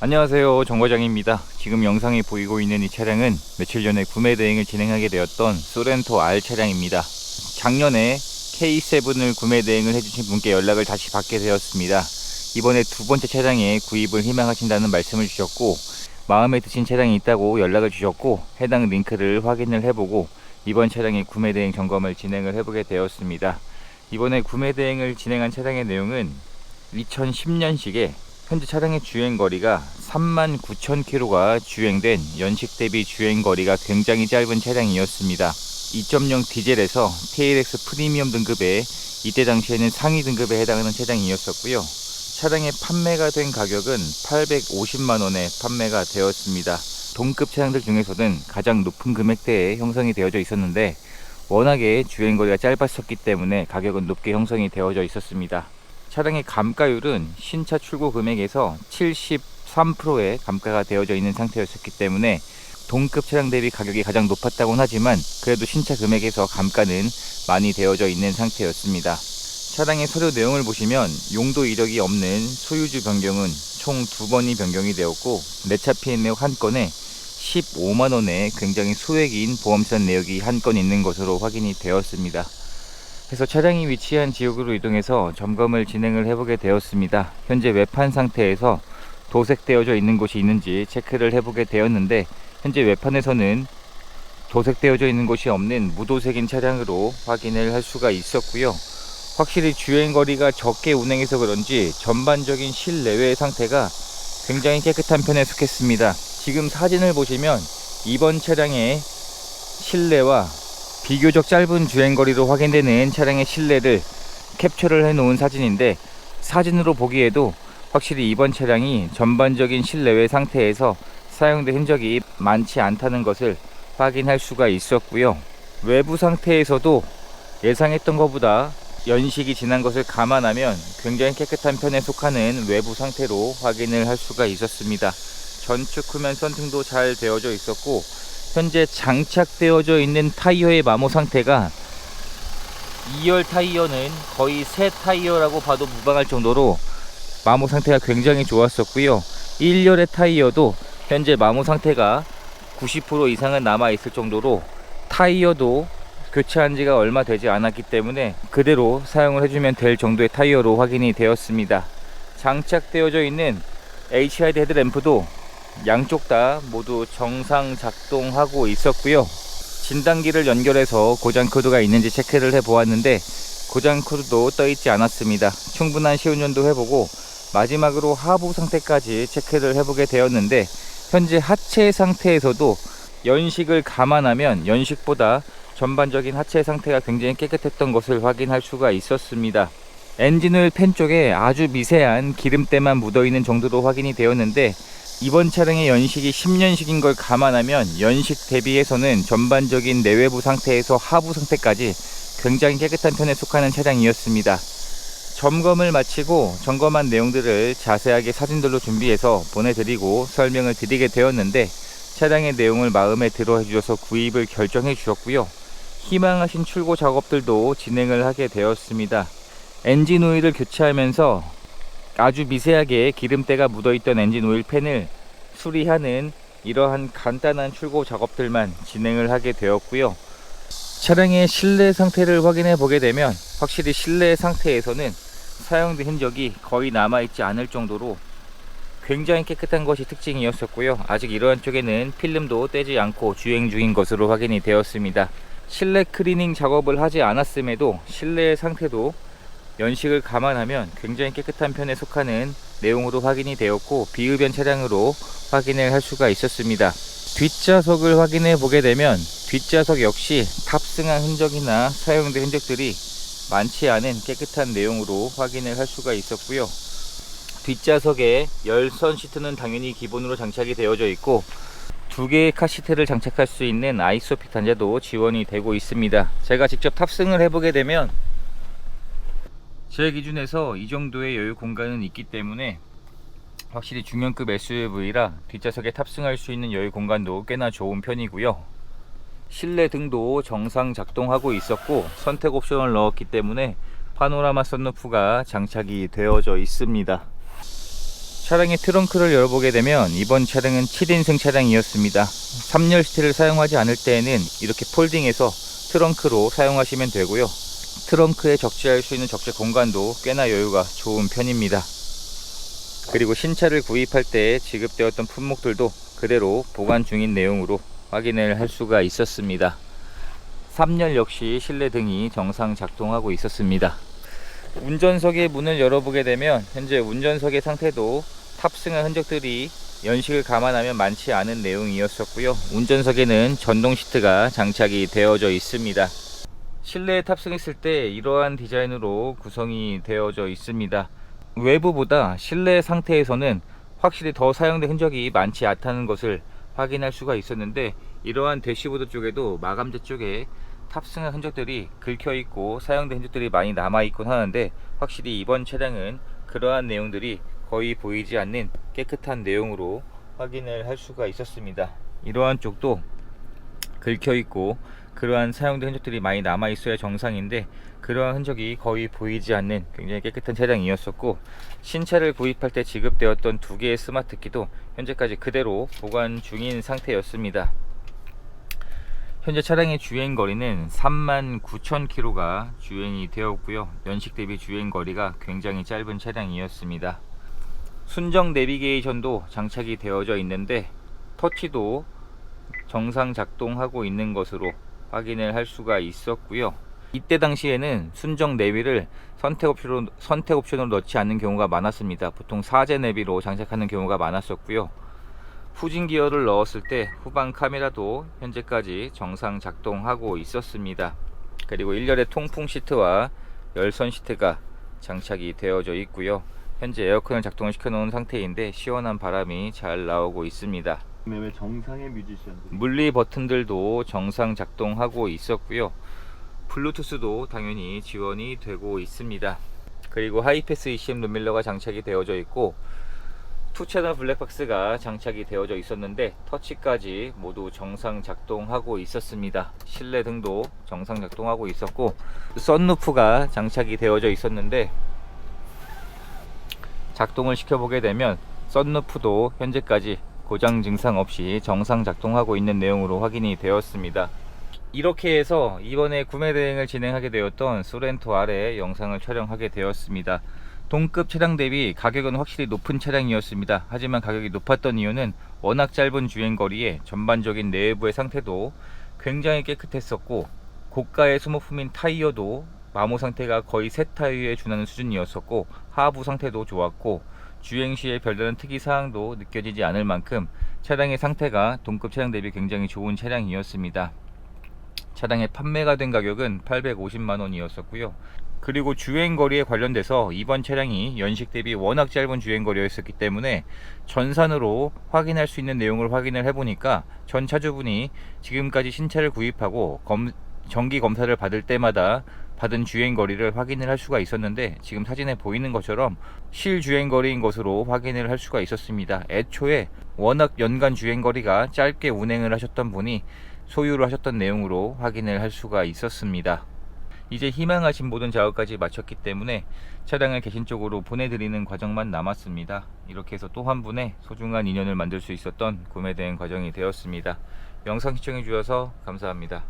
안녕하세요, 정과장입니다. 지금 영상에 보이고 있는 이 차량은 며칠 전에 구매 대행을 진행하게 되었던 소렌토 R 차량입니다. 작년에 K7을 구매 대행을 해주신 분께 연락을 다시 받게 되었습니다. 이번에 두 번째 차량에 구입을 희망하신다는 말씀을 주셨고, 마음에 드신 차량이 있다고 연락을 주셨고, 해당 링크를 확인을 해보고 이번 차량의 구매 대행 점검을 진행을 해보게 되었습니다. 이번에 구매 대행을 진행한 차량의 내용은 2010년식에 현재 차량의 주행거리가 39,000km가 주행된 연식 대비 주행거리가 굉장히 짧은 차량이었습니다. 2.0 디젤에서 TLX 프리미엄 등급의 이때 당시에는 상위 등급에 해당하는 차량이었었고요. 차량의 판매가 된 가격은 850만원에 판매가 되었습니다. 동급 차량들 중에서는 가장 높은 금액대에 형성이 되어져 있었는데 워낙에 주행거리가 짧았었기 때문에 가격은 높게 형성이 되어져 있었습니다. 차량의 감가율은 신차 출고 금액에서 73%의 감가가 되어져 있는 상태였기 때문에 동급 차량 대비 가격이 가장 높았다고는 하지만 그래도 신차 금액에서 감가는 많이 되어져 있는 상태였습니다. 차량의 서류 내용을 보시면 용도 이력이 없는 소유주 변경은 총 2번이 변경이 되었고 내차 피해 내역 1건에 15만원의 굉장히 소액인 보험산 내역이 1건 있는 것으로 확인이 되었습니다. 그래서 차량이 위치한 지역으로 이동해서 점검을 진행을 해보게 되었습니다. 현재 외판 상태에서 도색되어져 있는 곳이 있는지 체크를 해보게 되었는데 현재 외판에서는 도색되어져 있는 곳이 없는 무도색인 차량으로 확인을 할 수가 있었고요. 확실히 주행거리가 적게 운행해서 그런지 전반적인 실내외 상태가 굉장히 깨끗한 편에 속했습니다. 지금 사진을 보시면 이번 차량의 실내와 비교적 짧은 주행거리로 확인되는 차량의 실내를 캡처를 해 놓은 사진인데 사진으로 보기에도 확실히 이번 차량이 전반적인 실내외 상태에서 사용된 흔적이 많지 않다는 것을 확인할 수가 있었고요. 외부 상태에서도 예상했던 것보다 연식이 지난 것을 감안하면 굉장히 깨끗한 편에 속하는 외부 상태로 확인을 할 수가 있었습니다. 전축 후면 선팅도 잘 되어져 있었고 현재 장착되어져 있는 타이어의 마모 상태가 2열 타이어는 거의 새 타이어라고 봐도 무방할 정도로 마모 상태가 굉장히 좋았었고요. 1열의 타이어도 현재 마모 상태가 90% 이상은 남아 있을 정도로 타이어도 교체한 지가 얼마 되지 않았기 때문에 그대로 사용을 해주면 될 정도의 타이어로 확인이 되었습니다. 장착되어져 있는 HID 헤드램프도 양쪽 다 모두 정상 작동하고 있었고요. 진단기를 연결해서 고장 코드가 있는지 체크를 해 보았는데 고장 코드도 떠 있지 않았습니다. 충분한 시운전도 해보고 마지막으로 하부 상태까지 체크를 해보게 되었는데 현재 하체 상태에서도 연식을 감안하면 연식보다 전반적인 하체 상태가 굉장히 깨끗했던 것을 확인할 수가 있었습니다. 엔진오일 팬 쪽에 아주 미세한 기름때만 묻어있는 정도로 확인이 되었는데 이번 차량의 연식이 10년식인 걸 감안하면 연식 대비해서는 전반적인 내외부 상태에서 하부 상태까지 굉장히 깨끗한 편에 속하는 차량이었습니다. 점검을 마치고 점검한 내용들을 자세하게 사진들로 준비해서 보내드리고 설명을 드리게 되었는데 차량의 내용을 마음에 들어 해주셔서 구입을 결정해 주셨고요. 희망하신 출고 작업들도 진행을 하게 되었습니다. 엔진 오일을 교체하면서 아주 미세하게 기름때가 묻어있던 엔진 오일 팬을 수리하는 이러한 간단한 출고 작업들만 진행을 하게 되었고요. 차량의 실내 상태를 확인해 보게 되면 확실히 실내 상태에서는 사용된 흔적이 거의 남아있지 않을 정도로 굉장히 깨끗한 것이 특징이었었고요. 아직 이러한 쪽에는 필름도 떼지 않고 주행 중인 것으로 확인이 되었습니다. 실내 클리닝 작업을 하지 않았음에도 실내의 상태도 연식을 감안하면 굉장히 깨끗한 편에 속하는 내용으로 확인이 되었고 비흡연 차량으로 확인을 할 수가 있었습니다. 뒷좌석을 확인해 보게 되면 뒷좌석 역시 탑승한 흔적이나 사용된 흔적들이 많지 않은 깨끗한 내용으로 확인을 할 수가 있었고요. 뒷좌석에 열선 시트는 당연히 기본으로 장착이 되어져 있고 2개의 카시트를 장착할 수 있는 아이소픽 단자도 지원이 되고 있습니다. 제가 직접 탑승을 해보게 되면 제 기준에서 이 정도의 여유 공간은 있기 때문에 확실히 중형급 SUV라 뒷좌석에 탑승할 수 있는 여유 공간도 꽤나 좋은 편이고요. 실내 등도 정상 작동하고 있었고 선택 옵션을 넣었기 때문에 파노라마 선루프가 장착이 되어져 있습니다. 차량의 트렁크를 열어보게 되면 이번 차량은 7인승 차량이었습니다. 3열 시트를 사용하지 않을 때에는 이렇게 폴딩해서 트렁크로 사용하시면 되고요. 트렁크에 적재할 수 있는 적재 공간도 꽤나 여유가 좋은 편입니다. 그리고 신차를 구입할 때 지급되었던 품목들도 그대로 보관 중인 내용으로 확인을 할 수가 있었습니다. 3열 역시 실내 등이 정상 작동하고 있었습니다. 운전석의 문을 열어보게 되면 현재 운전석의 상태도 탑승한 흔적들이 연식을 감안하면 많지 않은 내용이었었고요. 운전석에는 전동 시트가 장착이 되어져 있습니다. 실내에 탑승했을 때 이러한 디자인으로 구성이 되어져 있습니다. 외부보다 실내 상태에서는 확실히 더 사용된 흔적이 많지 않다는 것을 확인할 수가 있었는데, 이러한 대시보드 쪽에도 마감재 쪽에 탑승한 흔적들이 긁혀 있고 사용된 흔적들이 많이 남아 있곤 하는데, 확실히 이번 차량은 그러한 내용들이 거의 보이지 않는 깨끗한 내용으로 확인을 할 수가 있었습니다. 이러한 쪽도 긁혀 있고 그러한 사용된 흔적들이 많이 남아 있어야 정상인데, 그러한 흔적이 거의 보이지 않는 굉장히 깨끗한 차량이었었고, 신차를 구입할 때 지급되었던 2개의 스마트키도 현재까지 그대로 보관 중인 상태였습니다. 현재 차량의 주행거리는 39,000km가 주행이 되었고요. 연식 대비 주행거리가 굉장히 짧은 차량이었습니다. 순정 내비게이션도 장착이 되어져 있는데 터치도 정상 작동하고 있는 것으로 확인을 할 수가 있었고요. 이때 당시에는 순정 내비를 선택 옵션으로 넣지 않는 경우가 많았습니다. 보통 사제 내비로 장착하는 경우가 많았었고요. 후진 기어를 넣었을 때 후방 카메라도 현재까지 정상 작동하고 있었습니다. 그리고 1열의 통풍 시트와 열선 시트가 장착이 되어져 있고요. 현재 에어컨을 작동을 시켜 놓은 상태인데 시원한 바람이 잘 나오고 있습니다. 왜 정상의 뮤지션들? 물리 버튼들도 정상 작동하고 있었고요. 블루투스도 당연히 지원이 되고 있습니다. 그리고 하이패스 ECM 룸밀러가 장착이 되어져 있고 2채널 블랙박스가 장착이 되어져 있었는데 터치까지 모두 정상 작동하고 있었습니다. 실내 등도 정상 작동하고 있었고 썬루프가 장착이 되어져 있었는데 작동을 시켜보게 되면 썬루프도 현재까지 고장 증상 없이 정상 작동하고 있는 내용으로 확인이 되었습니다. 이렇게 해서 이번에 구매 대행을 진행하게 되었던 소렌토 R의 영상을 촬영하게 되었습니다. 동급 차량 대비 가격은 확실히 높은 차량이었습니다. 하지만 가격이 높았던 이유는 워낙 짧은 주행거리에 전반적인 내부의 상태도 굉장히 깨끗했었고, 고가의 소모품인 타이어도 마모 상태가 거의 새 타이어에 준하는 수준이었었고, 하부 상태도 좋았고, 주행 시에 별다른 특이사항도 느껴지지 않을 만큼 차량의 상태가 동급 차량 대비 굉장히 좋은 차량이었습니다. 차량의 판매가 된 가격은 850만원이었었고요. 그리고 주행거리에 관련돼서 이번 차량이 연식 대비 워낙 짧은 주행거리였었기 때문에 전산으로 확인할 수 있는 내용을 확인을 해보니까 전 차주분이 지금까지 신차를 구입하고 정기 검사를 받을 때마다 받은 주행거리를 확인을 할 수가 있었는데, 지금 사진에 보이는 것처럼 실주행거리인 것으로 확인을 할 수가 있었습니다. 애초에 워낙 연간 주행거리가 짧게 운행을 하셨던 분이 소유를 하셨던 내용으로 확인을 할 수가 있었습니다. 이제 희망하신 모든 작업까지 마쳤기 때문에 차량을 개신 쪽으로 보내드리는 과정만 남았습니다. 이렇게 해서 또 한 분의 소중한 인연을 만들 수 있었던 구매 대행 과정이 되었습니다. 영상 시청해 주셔서 감사합니다.